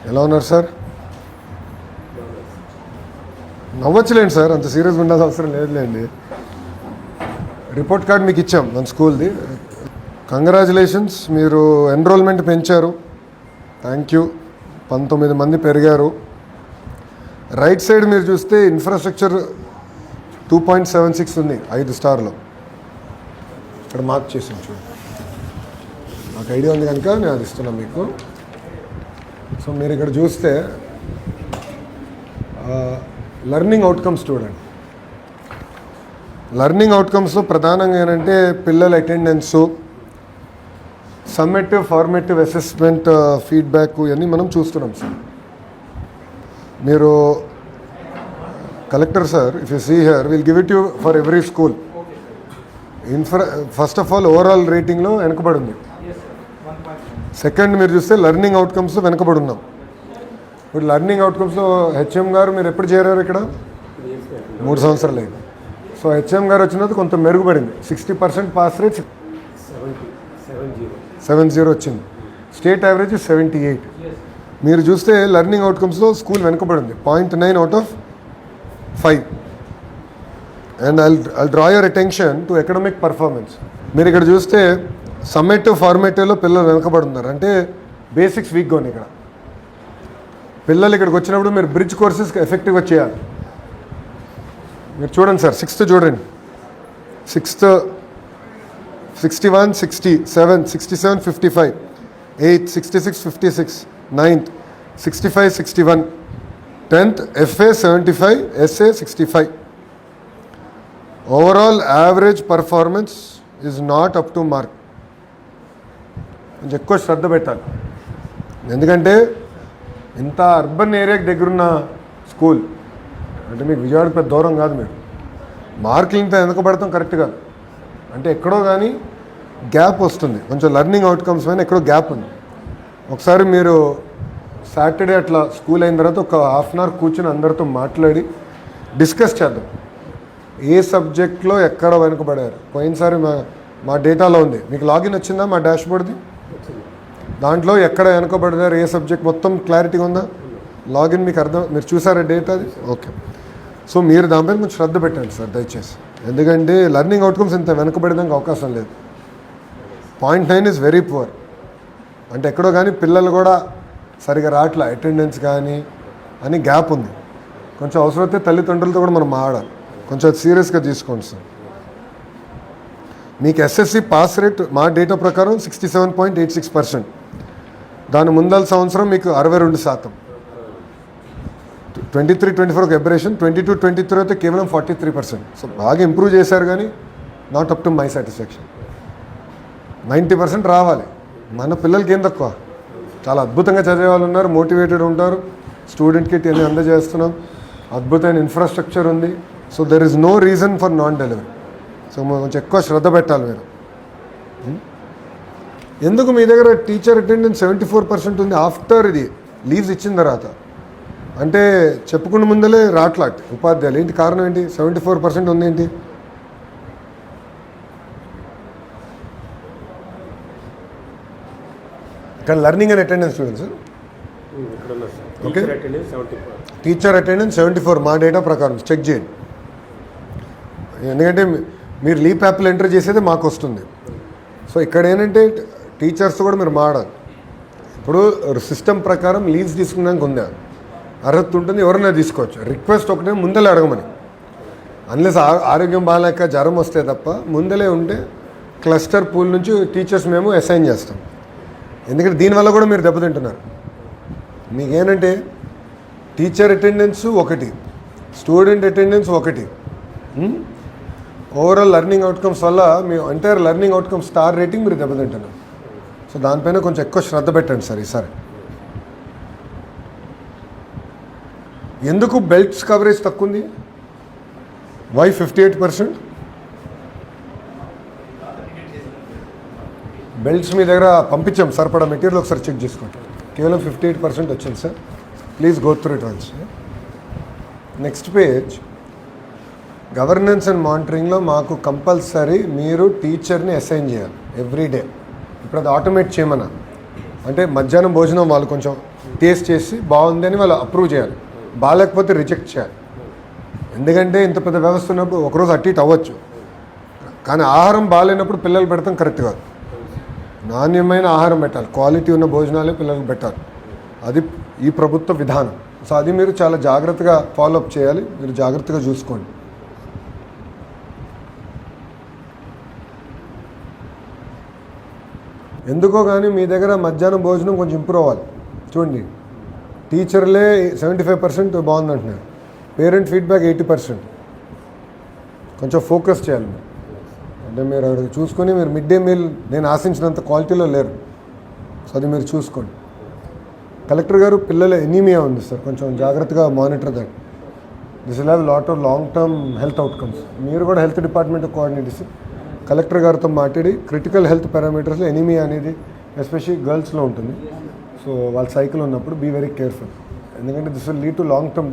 ఎలా ఉన్నారు sir? నవ్వచ్చులేండి sir, అంత సీరియస్గా ఉండాల్సిన అవసరం లేదులేండి. రిపోర్ట్ కార్డ్ మీకు ఇచ్చాం మన స్కూల్ది. కంగ్రాచులేషన్స్, మీరు ఎన్రోల్మెంట్ పెంచారు. Thank you. 19 మంది పెరిగారు. రైట్ సైడ్ మీరు చూస్తే ఇన్ఫ్రాస్ట్రక్చర్ 2.76 ఉంది 5 స్టార్లో. ఇక్కడ మార్క్ చేసాను చూడండి. నాకు ఐడియా ఉంది కనుక నేను అది ఇస్తున్నాను మీకు. సో మీరు ఇక్కడ చూస్తే లెర్నింగ్ అవుట్కమ్స్ చూడండి. లెర్నింగ్ అవుట్కమ్స్లో ప్రధానంగా ఏంటంటే పిల్లల attendance, summative formative assessment, feedback ఇవన్నీ మనం చూస్తున్నాం సార్. మీరు collector sir, if you see here will give it you for every school. First of all overall రేటింగ్లో వెనకబడి ఉంది. సెకండ్ మీరు చూస్తే లెర్నింగ్ అవుట్కమ్స్లో వెనకబడి ఉన్నాం. ఇప్పుడు లెర్నింగ్ అవుట్కమ్స్లో హెచ్ఎం గారు మీరు ఎప్పుడు చేరారు ఇక్కడ? 3 సంవత్సరాలు అయింది. సో హెచ్ఎం గారు వచ్చినది కొంత మెరుగుపడింది. 60% పాస్ రేట్ 70 వచ్చింది. State average 78. మీరు చూస్తే లెర్నింగ్ అవుట్కమ్స్లో స్కూల్ వెనుకబడింది 0.9 out of 5. And I'll draw your attention to academic performance. మీరు ఇక్కడ చూస్తే సమ్మేటివ్ ఫార్మేటివ్లో పిల్లలు వెనకబడి ఉన్నారు. అంటే బేసిక్స్ వీక్గా ఉన్నాయి. ఇక్కడ పిల్లలు ఇక్కడికి వచ్చినప్పుడు మీరు బ్రిడ్జ్ కోర్సెస్ ఎఫెక్టివ్గా చేయాలి. మీరు చూడండి సార్, 6th చూడండి. 6th 61, 67, 67, 55, 8th 66, 56, 9th 65, 61, 10th FA 75, SA 65. Overall average performance is not up to mark. కొంచెం ఎక్కువ శ్రద్ధ పెట్టాలి. ఎందుకంటే ఇంత అర్బన్ ఏరియాకి దగ్గరున్న స్కూల్ అంటే మీకు విజయవాడకి పెద్ద దూరం కాదు. మీరు మార్కులు ఇంత వెనకబడతాం కరెక్ట్ కాదు. అంటే ఎక్కడో కానీ గ్యాప్ వస్తుంది. కొంచెం లెర్నింగ్ అవుట్కమ్స్ పైన ఎక్కడో గ్యాప్ ఉంది. ఒకసారి మీరు సాటర్డే అట్లా స్కూల్ అయిన తర్వాత ఒక ½ అన్ అవర్ కూర్చొని అందరితో మాట్లాడి డిస్కస్ చేద్దాం. ఏ సబ్జెక్ట్లో ఎక్కడ వెనుకబడారు. పోయినసారి మా డేటాలో ఉంది. మీకు లాగిన్ వచ్చిందా మా డాష్బోర్డ్ది? దాంట్లో ఎక్కడ వెనుకబడ్డారు, ఏ సబ్జెక్ట్ మొత్తం క్లారిటీగా ఉందా? లాగిన్ మీకు మీరు చూసారా డేటాది? ఓకే. సో మీరు దానిపైన కొంచెం శ్రద్ధ పెట్టండి సార్ దయచేసి. ఎందుకంటే లెర్నింగ్ అవుట్కమ్స్ ఇంత వెనుకబడడానికి అవకాశం లేదు. 0.9 ఈజ్ వెరీ పువర్. అంటే ఎక్కడో కానీ పిల్లలు కూడా సరిగా రావట్లే, అటెండెన్స్ కానీ అని గ్యాప్ ఉంది. కొంచెం అవసరమైతే తల్లిదండ్రులతో కూడా మనం మాట్లాడాలి. కొంచెం సీరియస్గా తీసుకోండి సార్. మీకు ఎస్ఎస్సి పాస్ రేట్ మా డేటా ప్రకారం 67.86%. దాని ముందల సంవత్సరం మీకు 62%. 23-24 ఒక ఎబరేషన్, 22-23 అయితే కేవలం 43%. సో బాగా ఇంప్రూవ్ చేశారు కానీ not up to my satisfaction. 90% రావాలి. మన పిల్లలకి ఏం తక్కువ? చాలా అద్భుతంగా చదివే వాళ్ళు ఉన్నారు, మోటివేటెడ్ ఉంటారు. స్టూడెంట్ కిట్ అన్నీ అందజేస్తున్నాం. అద్భుతమైన ఇన్ఫ్రాస్ట్రక్చర్ ఉంది. So there is no reason for non delivery. So కొంచెం ఎక్కువ శ్రద్ధ పెట్టాలి మీరు. ఎందుకు మీ దగ్గర టీచర్ అటెండెన్స్ 74% ఉంది ఆఫ్టర్ ఇది లీవ్స్ ఇచ్చిన తర్వాత? అంటే చెప్పుకున్న ముందలే రాట్లాట్ ఉపాధ్యాయులు. ఏంటి కారణం? ఏంటి 74% ఉంది? ఏంటి కానీ లెర్నింగ్ అండ్ అటెండెన్స్ చూడండి సార్. ఓకే, టీచర్ అటెండెన్స్ 74 మా డేటా ప్రకారం చెక్ చేయండి. ఎందుకంటే మీరు లీప్ యాప్లు ఎంటర్ చేసేది మాకు వస్తుంది. సో ఇక్కడ ఏంటంటే టీచర్స్ కూడా మీరు మాడాలి. ఇప్పుడు సిస్టమ్ ప్రకారం లీవ్స్ తీసుకున్నాక ఉందా అర్హత ఉంటుంది, ఎవరైనా తీసుకోవచ్చు. రిక్వెస్ట్ ఒకటే ముందలే అడగమని. అన్లెస్ ఆరోగ్యం బాగాలేక జ్వరం వస్తే తప్ప ముందలే ఉంటే క్లస్టర్ పూల్ నుంచి టీచర్స్ మేము అసైన్ చేస్తాం. ఎందుకంటే దీనివల్ల కూడా మీరు దెబ్బతింటున్నారు. మీకేంటంటే teacher attendance 1, student attendance 1, overall learning outcomes వల్ల మీ entire learning outcome star rating మీరు దెబ్బతింటున్నారు. సో దానిపైన కొంచెం ఎక్కువ శ్రద్ధ పెట్టండి సార్ ఈసారి. ఎందుకు బెల్ట్స్ కవరేజ్ తక్కువ ఉంది? వై 58%? బెల్ట్స్ మీ దగ్గర పంపించాం సరిపడా మెటీరియల్, ఒకసారి చెక్ చేసుకోండి. కేవలం 58% వచ్చింది sir. Please go through it once. Next page, governance and మానిటరింగ్లో మాకు కంపల్సరీ మీరు టీచర్ని అసైన్ చేయాలి ఎవ్రీ డే. ఇప్పుడు అది ఆటోమేట్ చేయమన్నా. అంటే మధ్యాహ్నం భోజనం వాళ్ళు కొంచెం టేస్ట్ చేసి బాగుంది అని వాళ్ళు అప్రూవ్ చేయాలి, బాగాలేకపోతే రిజెక్ట్ చేయాలి. ఎందుకంటే ఇంత పెద్ద వ్యవస్థ ఉన్నప్పుడు ఒకరోజు అటు ఇటు అవ్వచ్చు, కానీ ఆహారం బాగాలేనప్పుడు పిల్లలు పెడతాం కరెక్ట్ కాదు. నాణ్యమైన ఆహారం పెట్టాలి, క్వాలిటీ ఉన్న భోజనాలే పిల్లలకు పెట్టాలి. అది ఈ ప్రభుత్వ విధానం. సో అది మీరు చాలా జాగ్రత్తగా ఫాలోఅప్ చేయాలి, మీరు జాగ్రత్తగా చూసుకోండి. ఎందుకో కానీ మీ దగ్గర మధ్యాహ్నం భోజనం కొంచెం ఇంప్రూవ్ అవ్వాలి. చూడండి, టీచర్లే 75% బాగుందంటున్నారు, పేరెంట్ ఫీడ్బ్యాక్ 80%. కొంచెం ఫోకస్ చేయాలి మీరు. అంటే మీరు చూసుకొని మీరు మిడ్ డే మీల్ నేను ఆశించినంత క్వాలిటీలో లేరు. సో అది మీరు చూసుకోండి. కలెక్టర్ గారు, పిల్లల ఎనీమియా ఉంది సార్, కొంచెం జాగ్రత్తగా monitor that. This will have lot of long term health outcomes. మీరు కూడా హెల్త్ డిపార్ట్మెంట్ కోఆర్డినేట్ కలెక్టర్ గారితో మాట్లాడి క్రిటికల్ హెల్త్ పారామీటర్స్లో ఎనీమియా అనేది ఎస్పెషల్లీ గర్ల్స్లో ఉంటుంది. సో వాళ్ళ సైకిల్ ఉన్నప్పుడు బీ వెరీ కేర్ఫుల్, ఎందుకంటే this will lead to long term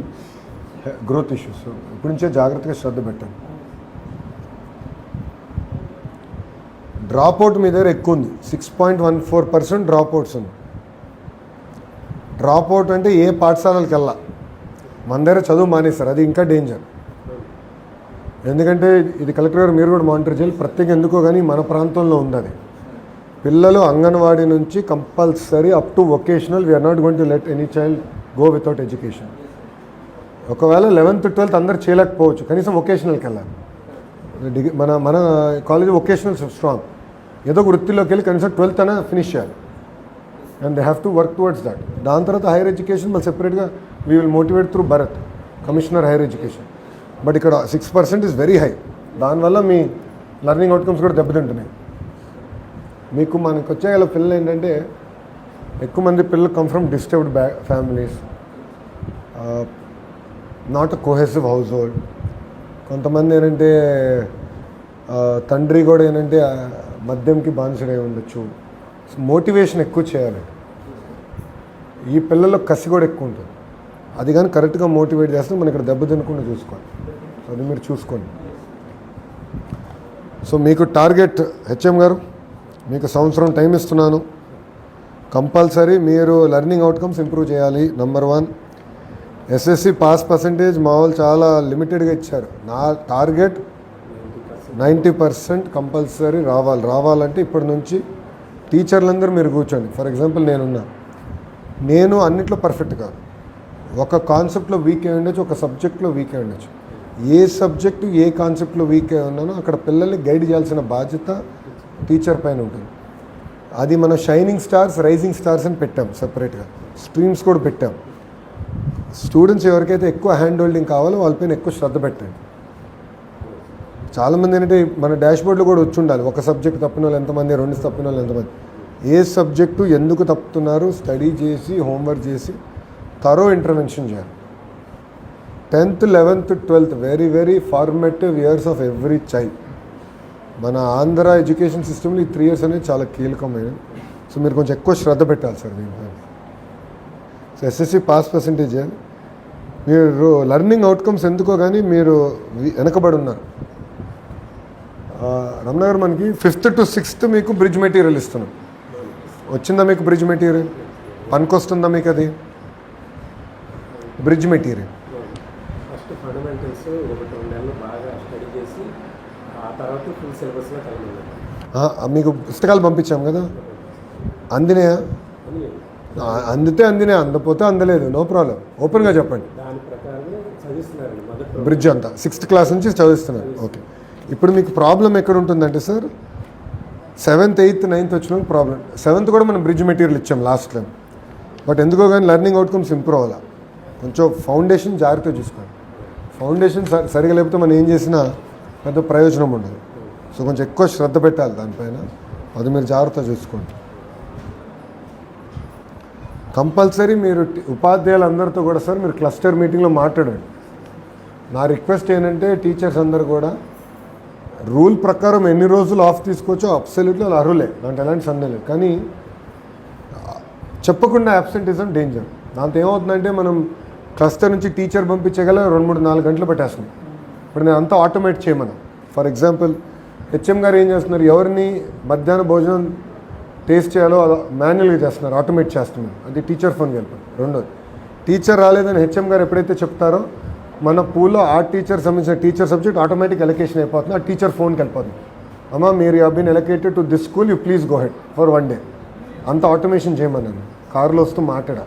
growth issues. So ఇప్పటి నుంచే జాగ్రత్తగా శ్రద్ధ పెట్టండి. డ్రాప్అవుట్ మీ దగ్గర ఎక్కువ ఉంది, 6.14% డ్రాప్అవుట్స్ ఉంది. డ్రాప్అవుట్ అంటే ఏ పాఠశాలకి వెళ్ళా, మన దగ్గర చదువు మానేస్తారు, అది ఇంకా డేంజర్. ఎందుకంటే ఇది కలెక్టర్ గారు మీరు కూడా మానిటర్ చేయాలి. ప్రత్యేక ఎందుకో కానీ మన ప్రాంతంలో ఉంది అది. పిల్లలు అంగన్వాడీ నుంచి compulsory up to vocational, we're not going to let any child go without education. ఒకవేళ 11th 12th అందరు చేయలేకపోవచ్చు, కనీసం వొకేషనల్కి వెళ్ళాలి. మన మన కాలేజ్ వొకేషనల్ స్ట్రాంగ్, ఏదో ఒక వృత్తిలోకి వెళ్ళి కనీసం 12th అయినా ఫినిష్ చేయాలి. And they have to work towards that. దాని తర్వాత హైయర్ ఎడ్యుకేషన్ మళ్ళీ సెపరేట్గా we will motivate through Bharat, commissioner higher education. But ఇక్కడ 6% ఈజ్ వెరీ హై. దానివల్ల మీ లెర్నింగ్ అవుట్కమ్స్ కూడా దెబ్బతింటున్నాయి. మీకు మనకు వచ్చే గల పిల్లలు ఏంటంటే, ఎక్కువ మంది పిల్లలు come from disturbed families, not a cohesive house hold. కొంతమంది ఏంటంటే తండ్రి కూడా ఏంటంటే మద్యంకి బానిసడై ఉండొచ్చు. మోటివేషన్ ఎక్కువ చేయాలి. ఈ పిల్లల్లో కసి కూడా ఎక్కువ ఉంటుంది. అది కానీ కరెక్ట్గా మోటివేట్ చేస్తే మనం ఇక్కడ దెబ్బ తినకుండా చూసుకోవాలి. సో అది మీరు చూసుకోండి. సో మీకు టార్గెట్ హెచ్ఎం గారు, మీకు సంవత్సరం టైం ఇస్తున్నాను. కంపల్సరీ మీరు లెర్నింగ్ అవుట్కమ్స్ ఇంప్రూవ్ చేయాలి. నెంబర్ 1, ఎస్ఎస్సి పాస్ పర్సంటేజ్ మా వాళ్ళు చాలా లిమిటెడ్గా ఇచ్చారు. నా టార్గెట్ 90% కంపల్సరీ రావాలంటే ఇప్పటి నుంచి టీచర్లందరూ మీరు కూర్చోండి. ఫర్ ఎగ్జాంపుల్ నేను అన్నిట్లో పర్ఫెక్ట్ కాదు. ఒక కాన్సెప్ట్లో వీక్ అయి ఉండొచ్చు, ఒక సబ్జెక్ట్లో వీక్ అయి ఉండొచ్చు. ఏ సబ్జెక్టు ఏ కాన్సెప్ట్లో వీక్ అయి ఉన్నానో అక్కడ పిల్లల్ని గైడ్ చేయాల్సిన బాధ్యత టీచర్ పైన ఉంటుంది. అది మనం షైనింగ్ స్టార్స్, రైజింగ్ స్టార్స్ అని పెట్టాం, సెపరేట్గా స్ట్రీమ్స్ కూడా పెట్టాం. స్టూడెంట్స్ ఎవరికైతే ఎక్కువ హ్యాండ్ హోల్డింగ్ కావాలో వాళ్ళపైన ఎక్కువ శ్రద్ధ పెట్టండి. చాలామంది ఏంటంటే మన డాష్బోర్డ్లో కూడా వచ్చి ఉండాలి, ఒక సబ్జెక్ట్ తప్పిన వాళ్ళు ఎంతమంది, 2 తప్పిన వాళ్ళు ఎంతమంది, ఏ సబ్జెక్టు ఎందుకు తప్పుతున్నారు స్టడీ చేసి హోంవర్క్ చేసి థరో ఇంటర్వెన్షన్ చేయాలి. 10th 11th 12th very very formative years of every child. మన ఆంధ్ర ఎడ్యుకేషన్ సిస్టమ్లో ఈ 3 years అనేది చాలా కీలకమైనది. సో మీరు కొంచెం ఎక్కువ శ్రద్ధ పెట్టాలి సార్ దీనిపైన. సో ఎస్ఎస్సి పాస్ పర్సంటేజ్ చేయాలి. మీరు లెర్నింగ్ అవుట్కమ్స్ ఎందుకో కానీ మీరు వెనకబడి ఉన్నారు. రమణ గారు, మనకి 5th to 6th మీకు బ్రిడ్జ్ మెటీరియల్ ఇస్తున్నాం. వచ్చిందా మీకు బ్రిడ్జ్ మెటీరియల్? పనికొస్తుందా మీకు అది బ్రిడ్జ్ మెటీరియల్? ఫస్ట్ ఫండమెంటల్స్ 1-2 నెలలు బాగా స్టడీ చేసి ఆ తర్వాత ఫుల్ సిలబస్లో కలిగి మీకు పుస్తకాలు పంపించాం కదా, అందినాయా? అందితే అందినా, అందపోతే అందలేదు, నో ప్రాబ్లం. ఓపెన్గా చెప్పండి. దాని ప్రకారం చదివిస్తున్నారు. బ్రిడ్జ్ అంతా 6th క్లాస్ నుంచి చదివిస్తున్నారు. ఓకే. ఇప్పుడు మీకు ప్రాబ్లం ఎక్కడ ఉంటుందంటే సార్, 7th 8th 9th వచ్చిన ప్రాబ్లం. 7th కూడా మనం బ్రిడ్జ్ మెటీరియల్ ఇచ్చాం లాస్ట్లో. బట్ ఎందుకో కానీ లెర్నింగ్ అవుట్కమ్స్ ఇంప్రూవ్ అవ్వాలి. కొంచెం ఫౌండేషన్ జాగ్రత్తగా చూసుకోండి. ఫౌండేషన్ సరిగా లేకపోతే మనం ఏం చేసినా పెద్ద ప్రయోజనం ఉండదు. సో కొంచెం ఎక్కువ శ్రద్ధ పెట్టాలి దానిపైన, అది మీరు జాగ్రత్తగా చూసుకోండి. కంపల్సరీ మీరు ఉపాధ్యాయులందరితో కూడా సార్ మీరు క్లస్టర్ మీటింగ్లో మాట్లాడండి. నా రిక్వెస్ట్ ఏంటంటే టీచర్స్ అందరు కూడా రూల్ ప్రకారం ఎన్ని రోజులు ఆఫ్ తీసుకోవచ్చో అబ్సల్యూట్లీ వాళ్ళు అర్హులే, దాంట్లో ఎలాంటి సందేహం లేదు. కానీ చెప్పకుండా అబ్సెంటిజం డేంజర్. దాంతో ఏమవుతుందంటే మనం క్లస్టర్ నుంచి టీచర్ పంపించగల 2-3-4 గంటలు పెట్టేస్తున్నాం. ఇప్పుడు నేను అంతా ఆటోమేట్ చేయమను. ఫర్ ఎగ్జాంపుల్ హెచ్ఎం గారు ఏం చేస్తున్నారు, ఎవరిని మధ్యాహ్న భోజనం టేస్ట్ చేయాలో అలా మాన్యువల్గా చేస్తున్నారు, ఆటోమేట్ చేస్తున్నారు. అది టీచర్ ఫోన్కి వెళ్ళిపోయింది. రెండోది, టీచర్ రాలేదని హెచ్ఎం గారు ఎప్పుడైతే చెప్తారో మన పూల్లో ఆ టీచర్ సంబంధించిన టీచర్ సబ్జెక్ట్ ఆటోమేటిక్ ఎలకేషన్ అయిపోతుంది, ఆ టీచర్ ఫోన్కి వెళ్ళిపోతుంది. అమ్మ మీరు have been allocated to this school, you please go ahead for 1 day. అంత ఆటోమేషన్ చేయమన్నాను, కారులో వస్తూ మాట్లాడా,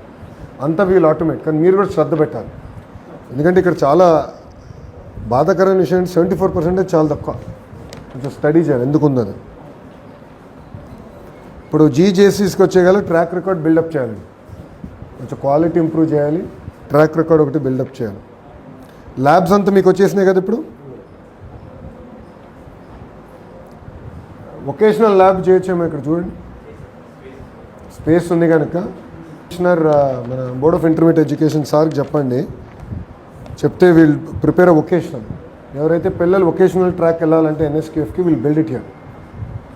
అంతా వీళ్ళు ఆటోమేట్. కానీ మీరు కూడా శ్రద్ధ పెట్టాలి, ఎందుకంటే ఇక్కడ చాలా బాధాకరమైన విషయం 74% చాలా తక్కువ. కొంచెం స్టడీ చేయాలి ఎందుకు ఉందని. ఇప్పుడు జీజేసీస్కి వచ్చేగల ట్రాక్ రికార్డ్ బిల్డప్ చేయాలి, కొంచెం క్వాలిటీ ఇంప్రూవ్ చేయాలి, ట్రాక్ రికార్డ్ ఒకటి బిల్డప్ చేయాలి. ల్యాబ్స్ అంతా మీకు వచ్చేసినాయి కదా ఇప్పుడు. వొకేషనల్ ల్యాబ్ చేయొచ్చేమో ఇక్కడ చూడండి, స్పేస్ ఉంది కనుక. కమిషనర్ మన బోర్డ్ ఆఫ్ ఇంటర్మీడియట్ ఎడ్యుకేషన్ సార్కి చెప్పండి, చెప్తే వీల్ ప్రిపేర్ అ వొకేషనల్. ఎవరైతే పిల్లలు వొకేషనల్ ట్రాక్ వెళ్ళాలంటే ఎన్ఎస్కేఎఫ్కి వీల్ బిల్డ్ ఇట్ హియర్.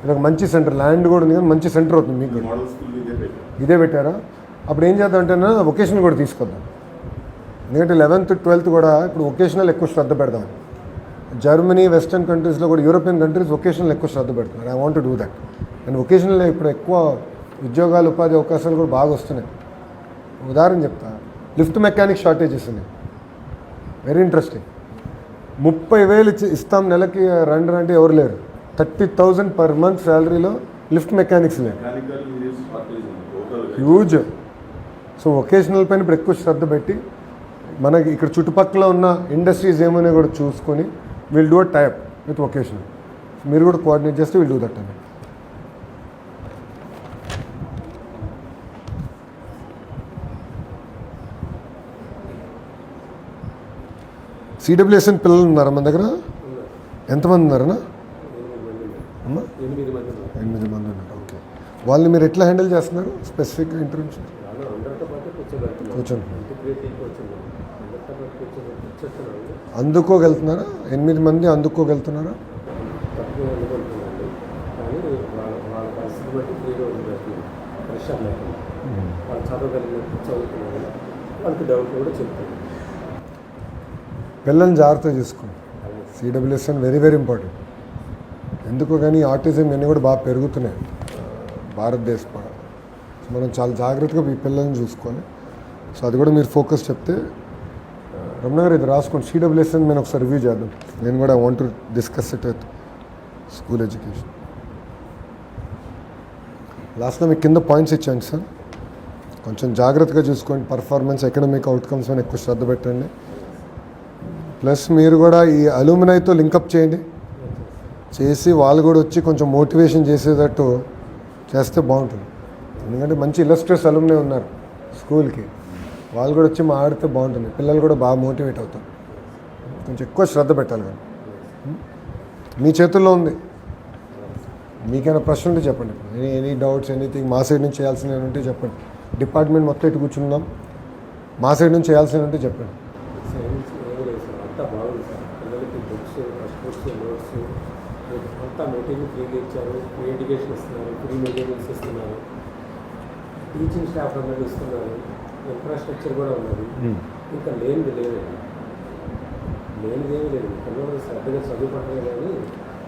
ఇది ఒక మంచి సెంటర్, ల్యాండ్ కూడా ఉంది కానీ మంచి సెంటర్ అవుతుంది మీకు కూడా. ఇదే పెట్టారా? అప్పుడు ఏం చేద్దాం అంటే వొకేషనల్ కూడా తీసుకొద్దాం, ఎందుకంటే 11th 12th కూడా ఇప్పుడు వొకేషనల్ ఎక్కువ శ్రద్ధ పెడదాం. జర్మనీ, వెస్టర్న్ కంట్రీస్లో కూడా, యూరోపియన్ కంట్రీస్ వొకేషనల్ ఎక్కువ శ్రద్ధ పెడుతున్నారు. I want to do that. And వొకేషనల్లో ఇప్పుడు ఎక్కువ ఉద్యోగాలు, ఉపాధి అవకాశాలు కూడా బాగా వస్తున్నాయి. ఉదాహరణ చెప్తా, లిఫ్ట్ మెకానిక్ షార్టేజెస్ ఉన్నాయి, వెరీ ఇంట్రెస్టింగ్. 30,000 ఇస్తాం నెలకి రండి అంటే ఎవరు లేరు. 30,000 పర్ మంత్ శాలరీలో లిఫ్ట్ మెకానిక్స్ లేరు, హ్యూజ్. సో వొకేషనల్ పైన ఇప్పుడు ఎక్కువ శ్రద్ధ పెట్టి మనకి ఇక్కడ చుట్టుపక్కల ఉన్న ఇండస్ట్రీస్ ఏమైనా కూడా చూసుకొని will do a type with vocational. మీరు కూడా కోఆర్డినేట్ చేస్తే విల్ డూ దట్ అని. సిడబ్ల్యూఎస్ఎన్ పిల్లలు ఉన్నారా మన దగ్గర? ఎంతమంది ఉన్నారన్నా? 8 మంది ఉన్నారు. ఓకే, వాళ్ళని మీరు ఎట్లా హ్యాండిల్ చేస్తున్నారు? స్పెసిఫిక్గా ఇంటర్వ్యూషన్ కూర్చొని అందుకోగలుగుతున్నారా? 8 మంది అందుకోగలుగుతున్నారా? పిల్లల్ని జాగ్రత్తగా చూసుకోండి. CWSN very very important. ఎందుకో కానీ ఆటిజం ఇవన్నీ కూడా బాగా పెరుగుతున్నాయి భారతదేశం. మనం చాలా జాగ్రత్తగా ఈ పిల్లల్ని చూసుకోవాలి. సో అది కూడా మీరు ఫోకస్ చెప్తే. రమణ గారు ఇది రాసుకోండి, సిడబ్ల్యూఎస్ఎన్ మేము ఒకసారి రివ్యూ చేద్దాం. నేను కూడా want to discuss it with school education. లాస్ట్లో మీకు కింద పాయింట్స్ ఇచ్చాను సార్, కొంచెం జాగ్రత్తగా చూసుకోండి. పర్ఫార్మెన్స్, ఎకడమిక్ అవుట్కమ్స్ మీద ఎక్కువ శ్రద్ధ పెట్టండి. ప్లస్ మీరు కూడా ఈ అలూమినైతో లింకప్ చేయండి, చేసి వాళ్ళు కూడా వచ్చి కొంచెం మోటివేషన్ చేసేటట్టు చేస్తే బాగుంటుంది. ఎందుకంటే మంచి ఇలస్ట్రియస్ అలూమినై ఉన్నారు స్కూల్కి, వాళ్ళు కూడా వచ్చి మాట్లాడితే బాగుంటుంది. పిల్లలు కూడా బాగా మోటివేట్ అవుతారు. కొంచెం ఎక్కువ శ్రద్ధ పెట్టాలి. కానీ మీ చేతుల్లో ఉంది. మీకైనా ప్రశ్న ఉంటే చెప్పండి. ఎనీ డౌట్స్, ఎనీథింగ్ మా సైడ్ నుంచి చేయాల్సినవి ఉంటే చెప్పండి. డిపార్ట్మెంట్ మొత్తం ఇటు కూర్చుందాం, మా సైడ్ నుంచి చేయాల్సినవి ఉంటే చెప్పండి. అంతా బాగుంది సార్. పిల్లలకి బుక్స్, టెక్స్ట్ బుక్స్, నోట్స్ అంతా మెటీరియల్ ఫ్రీగా ఇచ్చారు, ఫ్రీ ఎడ్యుకేషన్ ఇస్తున్నారు, ఫ్రీ మెటీరియల్స్ ఇస్తున్నారు, టీచింగ్ స్టాఫ్ అందరూ ఇస్తున్నారు, ఇన్ఫ్రాస్ట్రక్చర్ కూడా ఉన్నది. ఇంకా లేనిది లేదండి, లేనిదేమీ లేదు. పిల్లలు శ్రద్ధగా చదువుకుంటారు, కానీ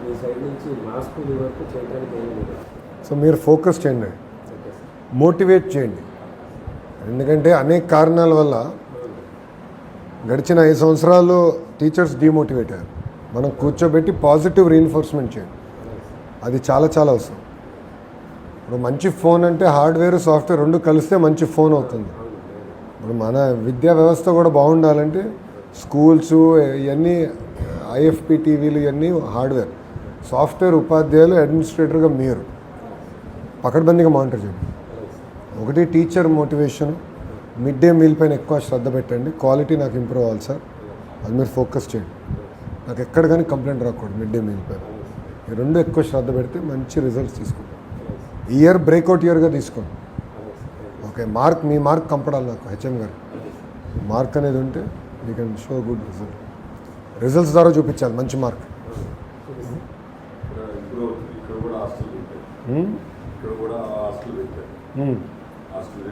మీ సైడ్ నుంచి మా స్కూల్ వరకు చేయడానికి ఏమీ లేదు. సో మీరు ఫోకస్ చేయండి, మోటివేట్ చేయండి. ఎందుకంటే అనేక కారణాల వల్ల గడిచిన 5 సంవత్సరాలు టీచర్స్ డిమోటివేట్ అయ్యారు. మనం కూర్చోబెట్టి పాజిటివ్ రీఎన్ఫోర్స్మెంట్ చేయండి, అది చాలా చాలా అవసరం. ఇప్పుడు మంచి ఫోన్ అంటే హార్డ్వేర్, సాఫ్ట్వేర్ రెండు కలిస్తే మంచి ఫోన్ అవుతుంది. ఇప్పుడు మన విద్యా వ్యవస్థ కూడా బాగుండాలంటే స్కూల్స్ ఇవన్నీ, ఐఎఫ్పి టీవీలు ఇవన్నీ హార్డ్వేర్, సాఫ్ట్వేర్ ఉపాధ్యాయులు, అడ్మినిస్ట్రేటర్గా మీరు పకడ్బందీగా మానిటర్ చేయండి. ఒకటి teacher motivation, mid day meal పైన ఎక్కువ శ్రద్ధ పెట్టండి. క్వాలిటీ నాకు ఇంప్రూవ్ అవ్వాలి సార్, అది మీరు ఫోకస్ చేయండి. నాకు ఎక్కడ కానీ కంప్లైంట్ రాకూడదు మిడ్ డే మీల్ పైన. ఈ రెండు ఎక్కువ శ్రద్ధ పెడితే మంచి రిజల్ట్స్ తీసుకోండి. ఇయర్ బ్రేక్అవుట్ ఇయర్గా తీసుకోండి. ఓకే, మీ మార్క్ కంపడాలి నాకు హెచ్ఎం గారు. మార్క్ అనేది ఉంటే you can show good result. Results ద్వారా చూపించాలి మంచి మార్క్. ఇక్కడ కూడా హాస్టల్ పెట్టారు. హాస్టల్